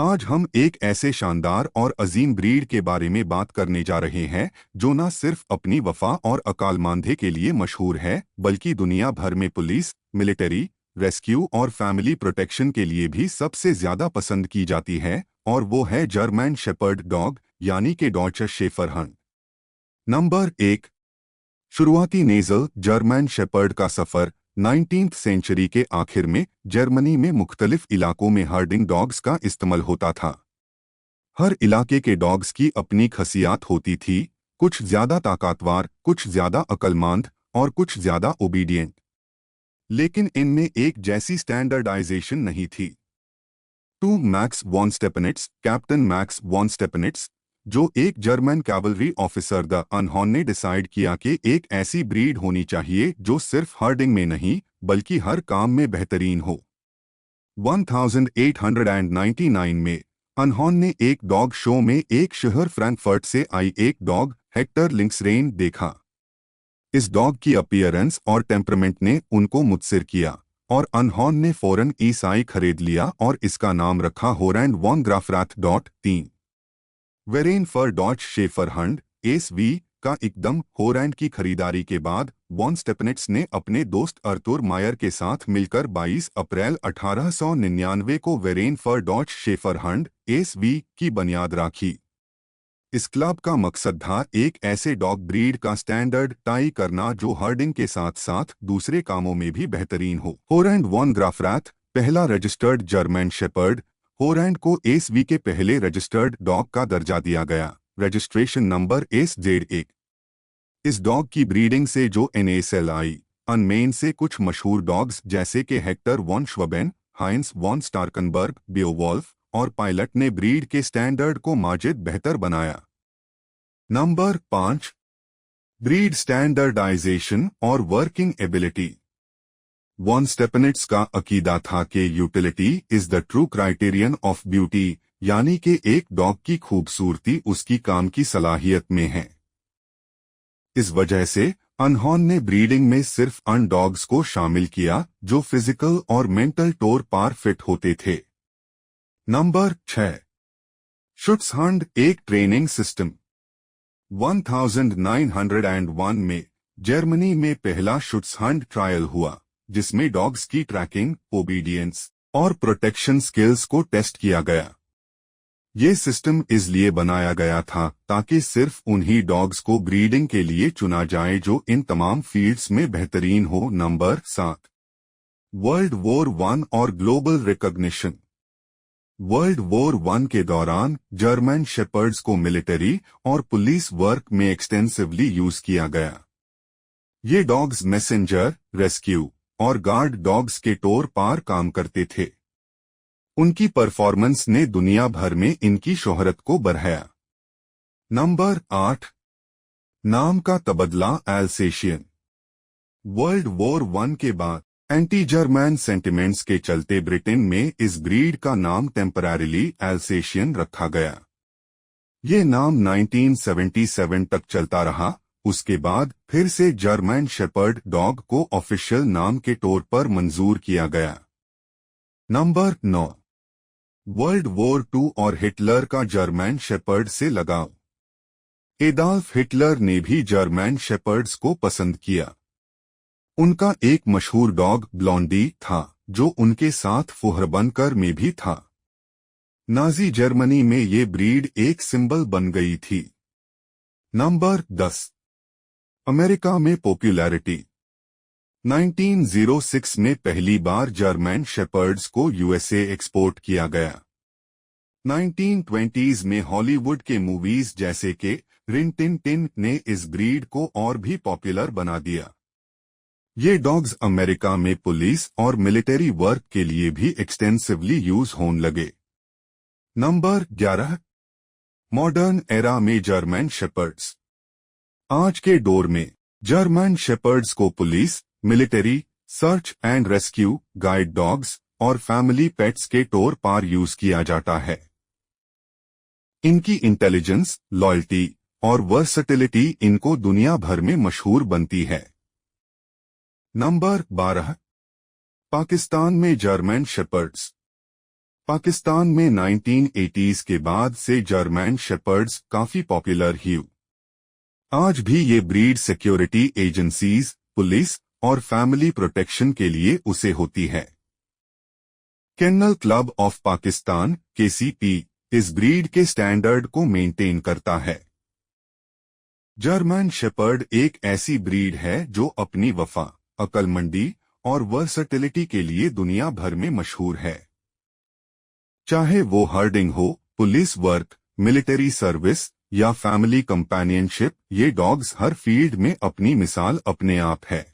आज हम एक ऐसे शानदार और अजीम ब्रीड के बारे में बात करने जा रहे हैं जो न सिर्फ अपनी वफा और अकालमांदे के लिए मशहूर है बल्कि दुनिया भर में पुलिस, मिलिट्री, रेस्क्यू और फैमिली प्रोटेक्शन के लिए भी सबसे ज्यादा पसंद की जाती है। और वो है जर्मन शेपर्ड डॉग यानी कि डॉचर शेफर हंड। नंबर 1। शुरुआती नेज़ल जर्मन शेपर्ड का सफ़र 19वीं सेंचुरी के आखिर में जर्मनी में मुख्तलिफ इलाकों में हर्डिंग डॉग्स का इस्तेमाल होता था। हर इलाके के डॉग्स की अपनी खासियत होती थी, कुछ ज्यादा ताकतवर, कुछ ज्यादा अक्लमंद और कुछ ज्यादा ओबीडियंट। लेकिन इनमें एक जैसी स्टैंडर्डाइजेशन नहीं थी। To Max von Stephanitz, captain Max von Stephanitz, जो एक जर्मन कैवलरी ऑफिसर द अनहॉन ने डिसाइड किया कि एक ऐसी ब्रीड होनी चाहिए जो सिर्फ हर्डिंग में नहीं बल्कि हर काम में बेहतरीन हो। 1899 में अनहॉन ने एक डॉग शो में एक शहर फ्रैंकफर्ट से आई एक डॉग हेक्टर लिंक्सरेन देखा। इस डॉग की अपीयरेंस और टेम्परामेंट ने उनको मुत्सिर किया और अनहॉन ने फौरन ईसाई खरीद लिया और इसका नाम रखा होरैंड वॉन ग्राफराथ.3 वेरेन फर डॉच शेफर हंड एसवी का एकदम। होरैंड की खरीदारी के बाद वॉन स्टेपनिट्स ने अपने दोस्त अर्थुर मायर के साथ मिलकर 22 अप्रैल 1899 को वेरेन फर डॉच शेफर हंड एसवी की बुनियाद रखी। इस क्लब का मकसद था एक ऐसे डॉग ब्रीड का स्टैंडर्ड टाई करना जो हर्डिंग के साथ साथ दूसरे कामों में भी बेहतरीन हो। होरैंड वॉन ग्राफराथ पहला रजिस्टर्ड जर्मन शेपर्ड। होरैंड को एसवी के पहले रजिस्टर्ड डॉग का दर्जा दिया गया, रजिस्ट्रेशन नंबर SZ1। इस डॉग की ब्रीडिंग से जो एनएसएल आई अनमेन से कुछ मशहूर डॉग्स जैसे कि हेक्टर वॉन श्वबेन, हाइंस वॉन स्टार्कनबर्ग, बियोवॉल्फ और पायलट ने ब्रीड के स्टैंडर्ड को माजिद बेहतर बनाया। नंबर 5। ब्रीड स्टैंडर्डाइजेशन और वर्किंग एबिलिटी। वॉन स्टेपनिट्स का अकीदा था कि utility is the true criterion of beauty, यानी कि एक डॉग की खूबसूरती उसकी काम की सलाहियत में है। इस वजह से अनहॉन ने ब्रीडिंग में सिर्फ अन डॉग्स को शामिल किया जो फिजिकल और मेंटल तौर पर फिट होते थे। नंबर 6। शुट्सहंड एक ट्रेनिंग सिस्टम। 1901 में जर्मनी में पहला शुट्सहंड ट्रायल हुआ जिसमें डॉग्स की ट्रैकिंग, ओबीडियंस और प्रोटेक्शन स्किल्स को टेस्ट किया गया। ये सिस्टम इसलिए बनाया गया था ताकि सिर्फ उन्हीं डॉग्स को ब्रीडिंग के लिए चुना जाए जो इन तमाम फील्ड्स में बेहतरीन हो। नंबर 7। वर्ल्ड वॉर 1 और ग्लोबल रिकॉग्निशन। वर्ल्ड वॉर 1 के दौरान जर्मन शेपर्ड्स को मिलिट्री और पुलिस वर्क में एक्सटेंसिवली यूज किया गया। ये डॉग्स मैसेंजर, रेस्क्यू और गार्ड डॉग्स के तौर पर काम करते थे। उनकी परफॉर्मेंस ने दुनिया भर में इनकी शोहरत को बढ़ाया। नंबर 8। नाम का तबदला एल्सेशियन। वर्ल्ड वॉर 1 के बाद एंटी जर्मन सेंटिमेंट्स के चलते ब्रिटेन में इस ब्रीड का नाम टेम्पररीली एल्सेशियन रखा गया। ये नाम 1977 तक चलता रहा। उसके बाद फिर से जर्मन शेपर्ड डॉग को ऑफिशियल नाम के तौर पर मंजूर किया गया। नंबर 9। वर्ल्ड वॉर 2 और हिटलर का जर्मन शेपर्ड से लगाव। एडॉल्फ हिटलर ने भी जर्मन शेपर्ड्स को पसंद किया। उनका एक मशहूर डॉग ब्लॉन्डी था जो उनके साथ फुहरबंकर में भी था। नाजी जर्मनी में ये ब्रीड एक सिंबल बन गई थी। नंबर 10। अमेरिका में पॉपुलैरिटी। 1906 में पहली बार जर्मन शेपर्ड्स को यूएसए एक्सपोर्ट किया गया। 1920s में हॉलीवुड के मूवीज जैसे कि रिन टिन टिन ने इस ब्रीड को और भी पॉपुलर बना दिया। ये डॉग्स अमेरिका में पुलिस और मिलिट्री वर्क के लिए भी एक्सटेंसिवली यूज होने लगे। नंबर 11। मॉडर्न एरा में जर्मन शेपर्ड्स। आज के दौर में जर्मन शेपर्ड्स को police, military, search and rescue, guide dogs और फैमिली पेट्स के तौर पर यूज किया जाता है। इनकी इंटेलिजेंस, लॉयल्टी और वर्सटिलिटी इनको दुनिया भर में मशहूर बनती है। नंबर 12। पाकिस्तान में जर्मन शेपर्ड्स। पाकिस्तान में 1980s के बाद से जर्मन शेपर्ड्स काफी पॉपुलर हुई। आज भी ये ब्रीड सिक्योरिटी एजेंसीज, पुलिस और फैमिली प्रोटेक्शन के लिए उसे होती है। Kennel Club of Pakistan (KCP) इस ब्रीड के स्टैंडर्ड को मेंटेन करता है। जर्मन शेपर्ड एक ऐसी ब्रीड है जो अपनी वफा, अक्लमंदी और वर्सटिलिटी के लिए दुनिया भर में मशहूर है। चाहे वो हर्डिंग हो, पुलिस वर्क, मिलिट्री सर्विस या फैमिली कंपेनियनशिप, ये डॉग्स हर फील्ड में अपनी मिसाल अपने आप है।